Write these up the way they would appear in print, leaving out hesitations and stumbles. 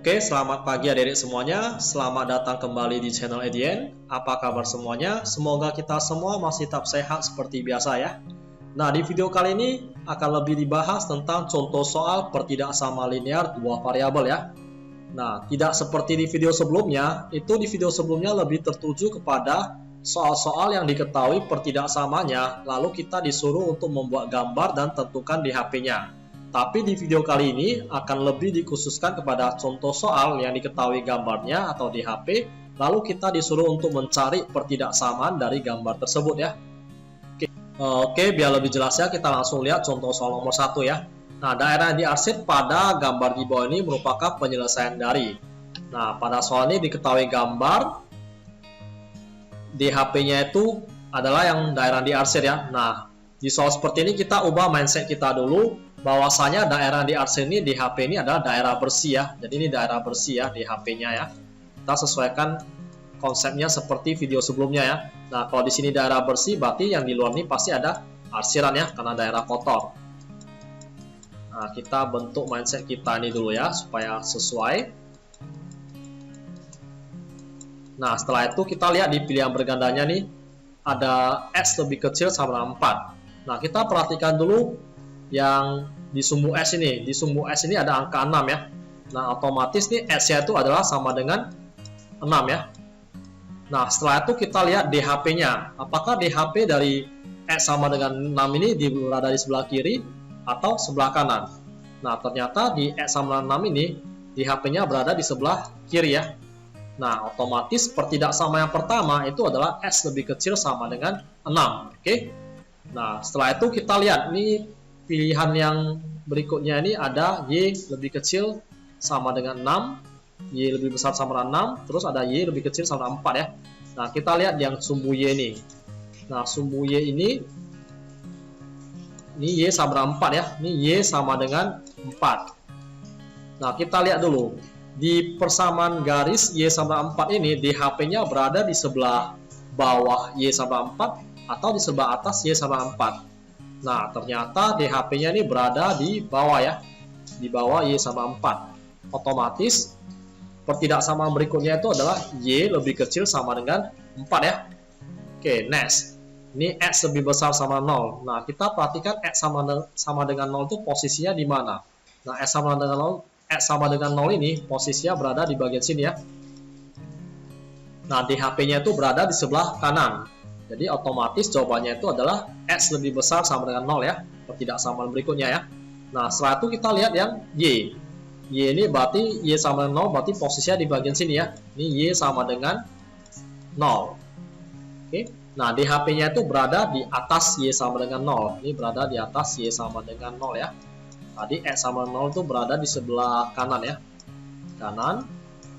Oke, selamat pagi adik-adik semuanya. Selamat datang kembali di channel Edien. Apa kabar semuanya? Semoga kita semua masih tetap sehat seperti biasa ya. Nah, di video kali ini akan lebih dibahas tentang contoh soal pertidaksamaan linear dua variabel ya. Nah, tidak seperti di video sebelumnya, itu di video sebelumnya lebih tertuju kepada soal-soal yang diketahui pertidaksamaannya, lalu kita disuruh untuk membuat gambar dan tentukan di HP-nya. Tapi di video kali ini akan lebih dikhususkan kepada contoh soal yang diketahui gambarnya atau di HP, lalu kita disuruh untuk mencari pertidaksamaan dari gambar tersebut ya. Oke, biar lebih jelas ya, kita langsung lihat contoh soal nomor 1 ya. Nah, daerah yang diarsip pada gambar di bawah ini merupakan penyelesaian dari. Nah, pada soal ini diketahui gambar di HP-nya itu adalah yang daerah diarsir ya. Nah, di soal seperti ini kita ubah mindset kita dulu, bahwasanya daerah diarsir ini di HP ini adalah daerah bersih ya. Jadi ini daerah bersih ya di HP-nya ya. Kita sesuaikan konsepnya seperti video sebelumnya ya. Nah, kalau di sini daerah bersih berarti yang di luar ini pasti ada arsiran ya, karena daerah kotor. Nah, kita bentuk mindset kita ini dulu ya supaya sesuai. Nah, setelah itu kita lihat di pilihan bergandanya nih ada S lebih kecil sama dengan 4. Nah, kita perhatikan dulu yang di sumbu S ini. Di sumbu S ini ada angka 6 ya. Nah, otomatis nih S-nya itu adalah sama dengan 6 ya. Nah, setelah itu kita lihat DHP-nya. Apakah DHP dari S sama dengan 6 ini berada di sebelah kiri atau sebelah kanan? Nah, ternyata di S sama 6 ini DHP-nya berada di sebelah kiri ya. Nah, otomatis pertidaksamaan yang pertama itu adalah S lebih kecil sama dengan 6. Oke. Nah, setelah itu kita lihat nih pilihan yang berikutnya ini ada Y lebih kecil sama dengan 6, Y lebih besar sama dengan 6, terus ada Y lebih kecil sama dengan 4 ya. Nah, kita lihat yang sumbu Y ini. Nah, sumbu Y ini Y sama dengan 4 ya. Ini Y sama dengan 4. Nah, kita lihat dulu. Di persamaan garis Y sama dengan 4 ini, DHP-nya berada di sebelah bawah Y sama dengan 4 atau di sebelah atas Y sama dengan 4. Nah, ternyata DHP-nya ini berada di bawah ya. Di bawah Y sama 4. Otomatis pertidaksamaan berikutnya itu adalah Y lebih kecil sama dengan 4 ya. Oke, next. Ini X lebih besar sama 0. Nah, kita perhatikan X sama dengan 0 itu posisinya di mana? Nah, X sama dengan 0 ini posisinya berada di bagian sini ya. Nah, DHP-nya itu berada di sebelah kanan. Jadi otomatis jawabannya itu adalah X lebih besar sama dengan 0 ya. Pertidaksamaan berikutnya ya. Nah, setelah itu kita lihat yang Y. Y ini berarti Y sama dengan 0 berarti posisinya di bagian sini ya. Ini Y sama dengan 0. Oke. Nah, DHP-nya itu berada di atas Y sama dengan 0. Ini berada di atas Y sama dengan 0 ya. Tadi X sama 0 itu berada di sebelah kanan ya. Kanan.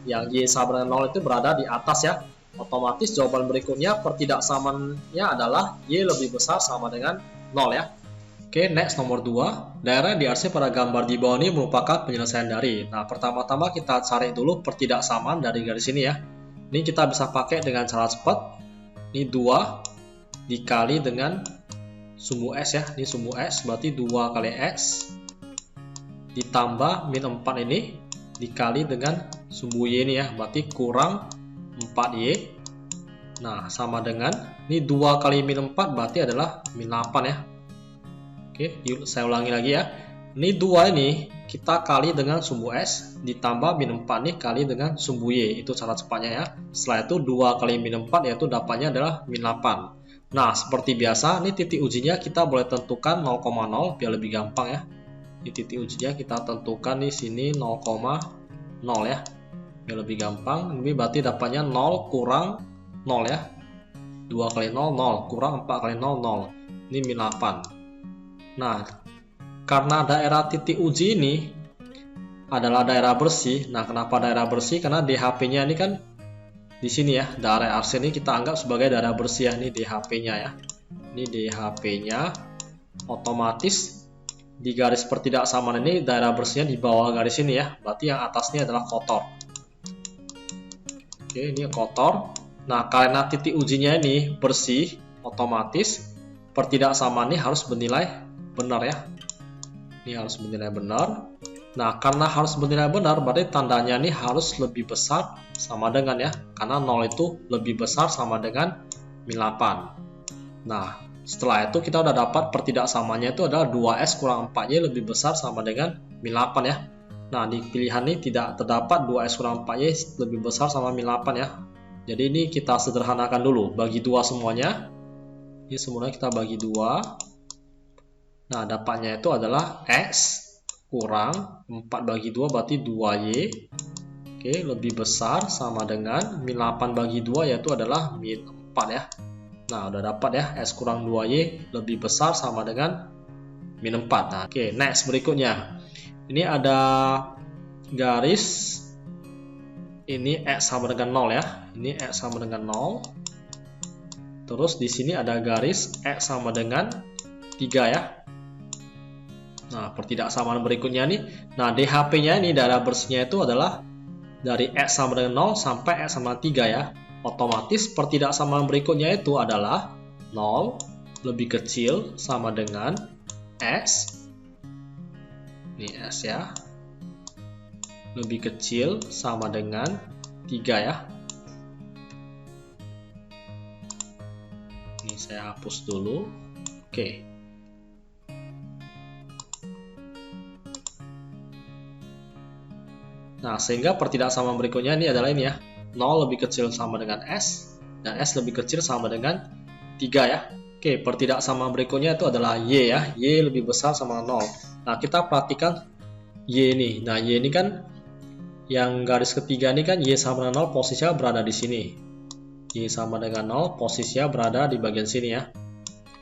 Yang Y sama dengan 0 itu berada di atas ya. Otomatis jawaban berikutnya pertidaksamaannya adalah Y lebih besar sama dengan 0 ya. Oke, next nomor 2. Daerah yang diarsip pada gambar di bawah ini merupakan penyelesaian dari. Nah, pertama-tama kita cari dulu pertidaksamaan dari garis ini ya. Ini kita bisa pakai dengan cara cepat. Ini 2 dikali dengan sumbu S ya. Ini sumbu S berarti 2 kali X ditambah min 4 ini dikali dengan sumbu Y ini ya. Berarti kurang 4Y. Nah, sama dengan ini 2 kali min 4 berarti adalah min 8 ya. Oke, yuk saya ulangi lagi ya. Ini 2 ini kita kali dengan sumbu S ditambah min 4 nih kali dengan sumbu Y. Itu cara cepatnya ya. Setelah itu 2 kali min 4 yaitu dapatnya adalah min 8. Nah, seperti biasa ini titik ujinya kita boleh tentukan 0,0 biar lebih gampang ya. Di titik ujinya kita tentukan di sini 0,0 ya. Biar lebih gampang. Ini berarti dapatnya 0 kurang 0 ya. 2 kali 0, 0. Kurang 4 kali 0, 0. Ini min 8. Nah, karena daerah titik uji ini adalah daerah bersih. Nah, kenapa daerah bersih? Karena DHP-nya ini kan di sini ya. Daerah arsir ini kita anggap sebagai daerah bersih ya. Ini DHP-nya ya. Ini DHP-nya. Otomatis di garis pertidaksamaan ini daerah bersihnya di bawah garis ini ya. Berarti yang atasnya adalah kotor. Oke, ini kotor. Nah, karena titik ujinya ini bersih, otomatis pertidaksamaan ini harus bernilai benar ya. Ini harus bernilai benar. Nah, karena harus bernilai benar, berarti tandanya ini harus lebih besar sama dengan ya. Karena 0 itu lebih besar sama dengan min 8. Nah, setelah itu kita udah dapat pertidaksamanya itu adalah 2S kurang 4Y lebih besar sama dengan min 8 ya. Nah, di pilihan ini tidak terdapat 2S kurang 4Y lebih besar sama min 8 ya. Jadi ini kita sederhanakan dulu, bagi 2 semuanya. Ini semuanya kita bagi 2. Nah, dapatnya itu adalah X kurang 4 bagi 2 berarti 2Y. Oke, lebih besar sama dengan min 8 bagi 2 yaitu adalah min 4 ya. Nah, udah dapat ya, S kurang 2Y lebih besar sama dengan min 4. Nah, oke, next berikutnya. Ini ada garis, ini X sama dengan 0 ya. Ini X sama dengan 0. Terus di sini ada garis X sama dengan 3 ya. Nah, pertidaksamaan berikutnya nih. Nah, DHP-nya ini daerah bersihnya itu adalah dari X sama dengan 0 sampai X sama 3 ya. Otomatis pertidaksamaan berikutnya itu adalah 0 lebih kecil sama dengan X. Ini S ya. Lebih kecil sama dengan 3 ya. Ini saya hapus dulu. Oke. Nah, sehingga pertidaksamaan berikutnya ini adalah ini ya. 0 lebih kecil sama dengan S, dan S lebih kecil sama dengan 3 ya. Oke, pertidaksamaan berikutnya itu adalah Y ya. Y lebih besar sama 0. Nah, kita perhatikan Y ini. Nah, Y ini kan yang garis ketiga ini kan Y sama dengan 0 posisinya berada di sini. Y sama dengan 0 posisinya berada di bagian sini ya.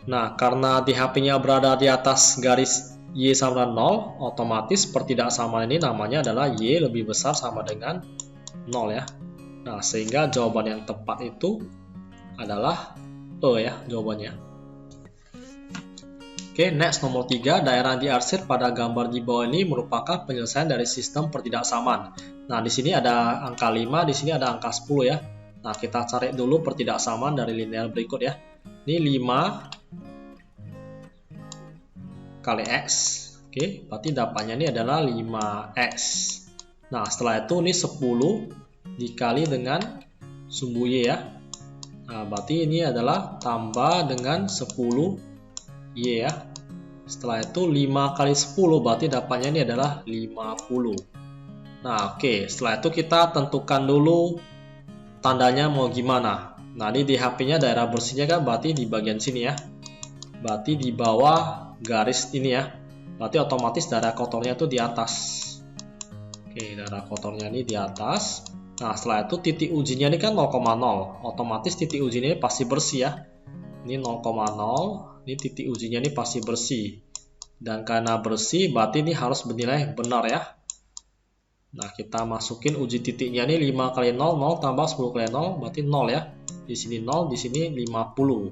Nah, karena DHP-nya berada di atas garis Y sama dengan 0, otomatis pertidaksamaan ini namanya adalah Y lebih besar sama dengan 0 ya. Nah, sehingga jawaban yang tepat itu adalah E ya jawabannya. Oke, next nomor 3, daerah diarsir pada gambar di bawah ini merupakan penyelesaian dari sistem pertidaksamaan. Nah, di sini ada angka 5, di sini ada angka 10 ya. Nah, kita cari dulu pertidaksamaan dari linear berikut ya. Ini 5 kali X. Oke, berarti dapatnya ini adalah 5X. Nah, setelah itu ini 10 dikali dengan sumbu Y ya. Nah, berarti ini adalah tambah dengan 10Y ya. Setelah itu 5 kali 10 berarti dapatnya ini adalah 50. Nah, oke, setelah itu kita tentukan dulu tandanya mau gimana. Nah, ini di HP-nya daerah bersihnya kan berarti di bagian sini ya. Berarti di bawah garis ini ya. Berarti otomatis daerah kotornya itu di atas. Oke, daerah kotornya ini di atas. Nah, setelah itu titik ujinya ini kan 0,0. Otomatis titik ujinya ini pasti bersih ya. Ini 0,0. Ini titik ujinya ini pasti bersih. Dan karena bersih berarti ini harus bernilai benar ya. Nah, kita masukin uji titiknya ini 5 kali 0, 0 tambah 10 kali 0 berarti 0 ya. Di sini 0, di sini 50.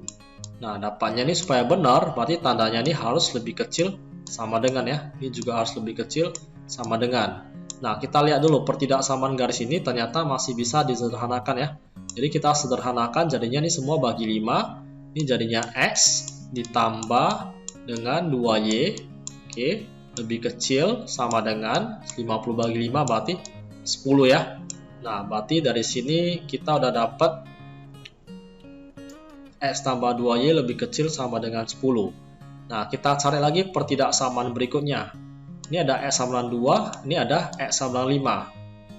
Nah, dapatnya ini supaya benar, berarti tandanya ini harus lebih kecil sama dengan ya. Ini juga harus lebih kecil sama dengan. Nah, kita lihat dulu pertidaksamaan garis ini ternyata masih bisa disederhanakan ya. Jadi kita sederhanakan jadinya ini semua bagi 5. Ini jadinya X ditambah dengan 2Y. Oke, lebih kecil sama dengan 50 bagi 5 berarti 10 ya. Nah, berarti dari sini kita udah dapat X tambah 2Y lebih kecil sama dengan 10. Nah, kita cari lagi pertidaksamaan berikutnya. Ini ada X sama dengan 2, ini ada X sama dengan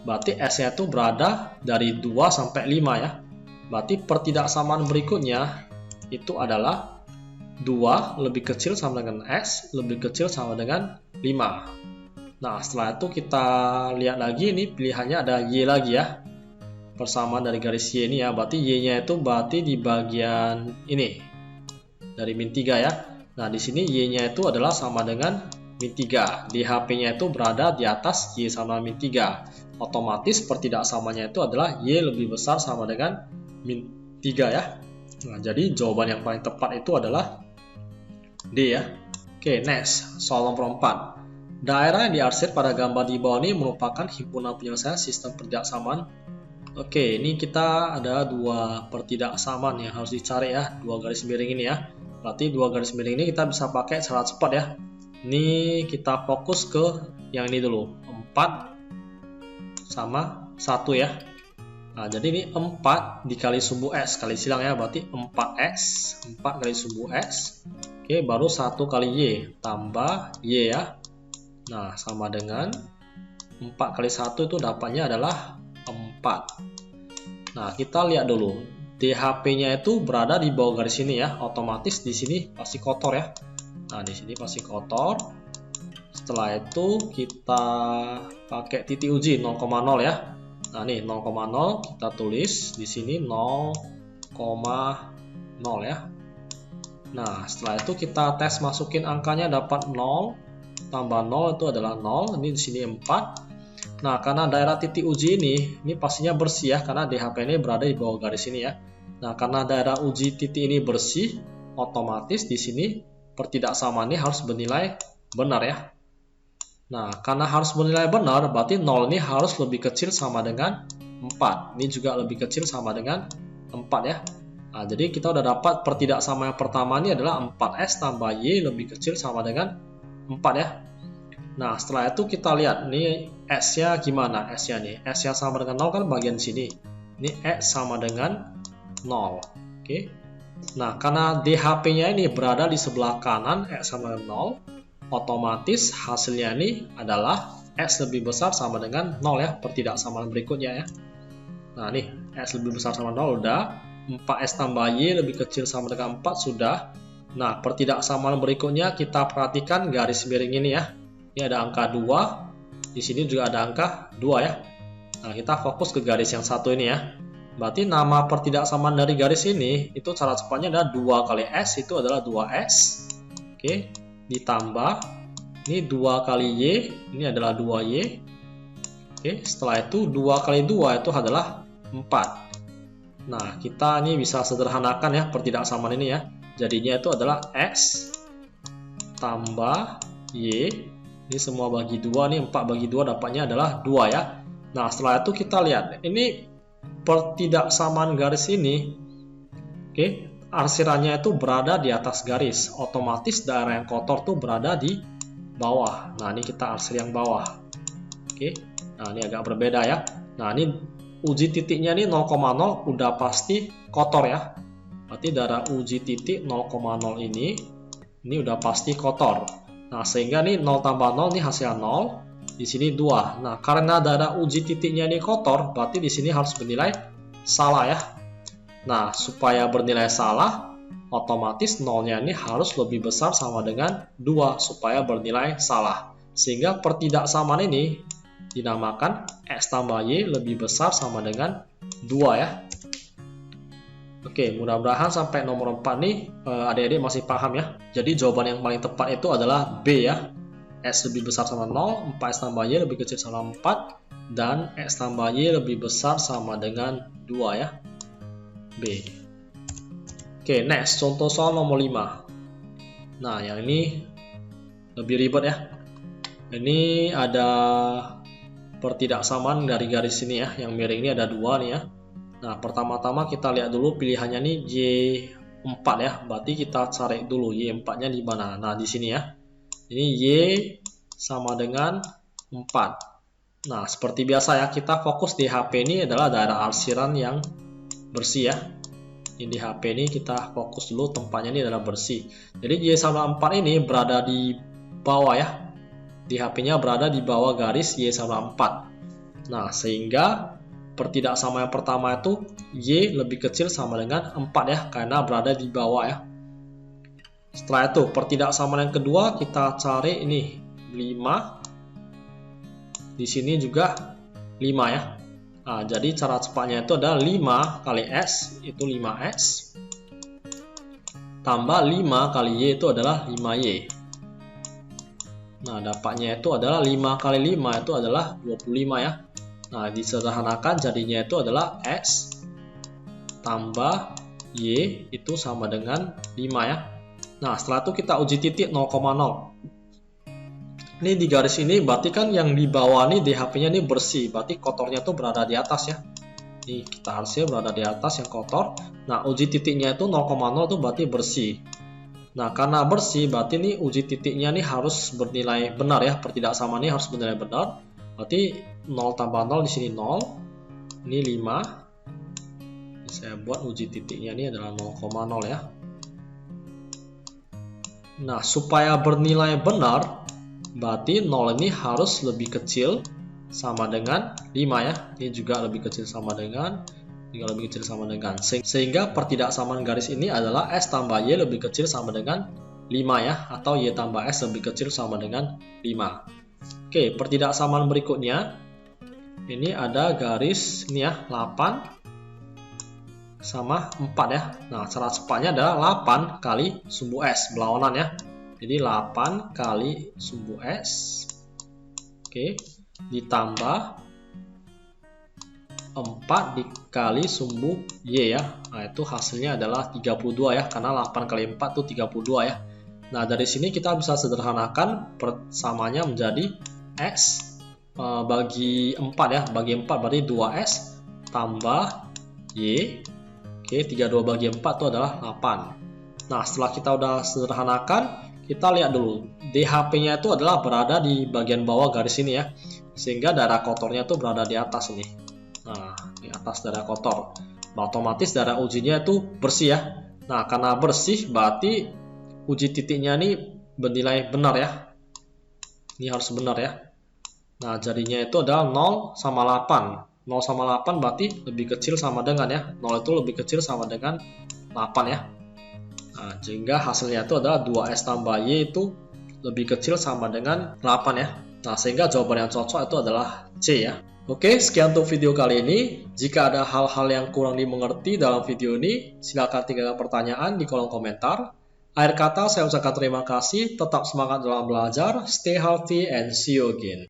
5. Berarti X-nya itu berada dari 2 sampai 5 ya. Berarti pertidaksamaan berikutnya itu adalah 2 lebih kecil sama dengan X, lebih kecil sama dengan 5. Nah, setelah itu kita lihat lagi, ini pilihannya ada Y lagi ya. Persamaan dari garis Y ini ya, berarti Y-nya itu berarti di bagian ini dari min 3 ya. Nah, di sini Y-nya itu adalah sama dengan min 3. Di HP-nya itu berada di atas Y sama min 3. Otomatis pertidaksamanya itu adalah Y lebih besar sama dengan min 3 ya. Nah, jadi jawaban yang paling tepat itu adalah D ya. Oke, next, soal nomor 4. Daerah yang diarsir pada gambar di bawah ini merupakan himpunan penyelesaian sistem pertidaksamaan. Oke, ini kita ada dua pertidaksamaan yang harus dicari ya, dua garis miring ini ya. Berarti dua garis miring ini kita bisa pakai secara cepat ya. Ini kita fokus ke yang ini dulu, 4 sama 1 ya. Nah, jadi ini 4 dikali sumbu S kali silang ya, berarti 4X, 4 kali sumbu X. Oke, baru 1 kali Y tambah Y ya. Nah, sama dengan 4 kali 1 itu dapatnya adalah 4. Nah, kita lihat dulu. DHP-nya itu berada di bawah garis ini ya. Otomatis di sini pasti kotor ya. Nah, di sini pasti kotor. Setelah itu kita pakai titik uji 0,0 ya. Nah, nih 0,0 kita tulis di sini 0,0 ya. Nah, setelah itu kita tes masukin angkanya dapat 0 tambah 0 itu adalah 0. Ini di sini 4. Nah, karena daerah titik uji ini pastinya bersih ya, karena DHP ini berada di bawah garis ini ya. Nah, karena daerah uji titik ini bersih, otomatis di sini pertidaksamaan ini harus bernilai benar ya. Nah, karena harus bernilai benar, berarti 0 ini harus lebih kecil sama dengan 4. Ini juga lebih kecil sama dengan 4 ya. Nah, jadi kita udah dapat pertidaksamaan yang pertama ini adalah 4S tambah Y lebih kecil sama dengan 4 ya. Nah, setelah itu kita lihat nih S-nya gimana S-nya nih. S-nya sama dengan 0 kan bagian sini. Ini X sama dengan 0. Oke. Nah, karena DHP-nya ini berada di sebelah kanan X sama dengan 0, otomatis hasilnya ini adalah X lebih besar sama dengan 0 ya, pertidaksamaan berikutnya ya. Nah, nih X lebih besar sama 0 udah, 4S tambah Y lebih kecil sama dengan 4 sudah. Nah, pertidaksamaan berikutnya kita perhatikan garis miring ini ya. Ini ada angka 2, di sini juga ada angka 2 ya. Nah, kita fokus ke garis yang satu ini ya. Berarti nama pertidaksamaan dari garis ini itu cara cepatnya adalah 2 kali S itu adalah 2S. Oke, ditambah ini 2 kali Y, ini adalah 2Y. Oke, setelah itu 2 kali 2 itu adalah 4. Nah, kita ini bisa sederhanakan ya pertidaksamaan ini ya. Jadinya itu adalah X tambah Y. Ini semua bagi 2 nih, 4 bagi 2 dapatnya adalah 2 ya. Nah, setelah itu kita lihat ini pertidaksamaan garis ini. Oke, arsirannya itu berada di atas garis. Otomatis daerah yang kotor tuh berada di bawah. Nah, ini kita arsir yang bawah. Oke. Nah, ini agak berbeda ya. Nah, ini uji titiknya ini 0,0 udah pasti kotor ya. Berarti daerah uji titik 0,0 ini udah pasti kotor. Nah, sehingga nih 0 tambah 0 ini hasilnya 0. Di sini 2. Nah, karena daerah uji titiknya ini kotor, berarti di sini harus bernilai salah ya. Nah, supaya bernilai salah, otomatis 0-nya ini harus lebih besar sama dengan 2 supaya bernilai salah. Sehingga pertidaksamaan ini dinamakan X tambah Y lebih besar sama dengan 2 ya. Oke, mudah-mudahan sampai nomor 4 nih adik-adik masih paham ya. Jadi jawaban yang paling tepat itu adalah B ya. X lebih besar sama 0, 4X tambah Y lebih kecil sama 4, dan X tambah Y lebih besar sama dengan 2 ya. B. Oke, next, contoh soal nomor 5. Nah, yang ini lebih ribet ya. Ini ada pertidaksamaan dari garis ini ya, yang miring ini ada 2 nih ya. Nah, pertama-tama kita lihat dulu pilihannya nih Y4 ya, berarti kita cari dulu Y4-nya di mana. Nah, di sini ya. Ini Y sama dengan 4. Nah, seperti biasa ya, kita fokus di HP ini adalah daerah arsiran yang bersih ya. Ini di HP ini kita fokus dulu tempatnya ini adalah bersih. Jadi Y sama 4 ini berada di bawah ya. Di HP-nya berada di bawah garis Y sama 4. Nah, sehingga pertidaksamaan yang pertama itu Y lebih kecil sama dengan 4 ya, karena berada di bawah ya. Setelah itu pertidaksamaan yang kedua kita cari ini 5. Di sini juga 5 ya. Nah, jadi cara cepatnya itu adalah 5 kali S itu 5X tambah 5 kali Y itu adalah 5Y. Nah, dapatnya itu adalah 5 kali 5 itu adalah 25 ya. Nah, disederhanakan jadinya itu adalah X tambah Y itu sama dengan 5 ya. Nah, setelah itu kita uji titik 0,0. Ini di garis ini berarti kan yang di bawah nih DHP-nya ini bersih, berarti kotornya tuh berada di atas ya. Ini kita arsir berada di atas yang kotor. Nah, uji titiknya itu 0,0 itu berarti bersih. Nah, karena bersih, berarti ini uji titiknya nih harus bernilai benar ya. Pertidaksamaan ini harus bernilai benar. Berarti 0 tambah 0 di sini 0. Ini 5. Saya buat uji titiknya ini adalah 0,0 ya. Nah, supaya bernilai benar, berarti 0 ini harus lebih kecil sama dengan 5 ya. Ini juga lebih kecil sama dengan, sehingga pertidaksamaan garis ini adalah S tambah Y lebih kecil sama dengan 5 ya, atau Y tambah S lebih kecil sama dengan 5. Oke, pertidaksamaan berikutnya ini ada garis ini ya, 8 sama 4 ya. Nah, cara cepatnya adalah 8 kali sumbu S berlawanan ya. Jadi 8 kali sumbu S, oke, ditambah 4 dikali sumbu Y ya. Nah, itu hasilnya adalah 32 ya, karena 8 kali 4 itu 32 ya. Nah, dari sini kita bisa sederhanakan persamaannya menjadi X bagi 4 ya. Bagi 4 berarti 2S tambah Y. Oke, 32 bagi 4 itu adalah 8. Nah, setelah kita udah sederhanakan, kita lihat dulu. DHP-nya itu adalah berada di bagian bawah garis ini ya. Sehingga darah kotornya itu berada di atas ini. Nah, di atas darah kotor. Nah, otomatis darah ujinya itu bersih ya. Nah, karena bersih berarti uji titiknya ini bernilai benar ya. Ini harus benar ya. Nah, jadinya itu adalah 0 sama 8. 0 sama 8 berarti lebih kecil sama dengan ya. 0 itu lebih kecil sama dengan 8 ya. Nah, sehingga hasilnya itu adalah 2S tambah Y itu lebih kecil sama dengan 8 ya. Nah, sehingga jawaban yang cocok itu adalah C ya. Oke, sekian untuk video kali ini. Jika ada hal-hal yang kurang dimengerti dalam video ini, silakan tinggalkan pertanyaan di kolom komentar. Akhir kata, saya ucapkan terima kasih, tetap semangat dalam belajar, stay healthy, and see you again.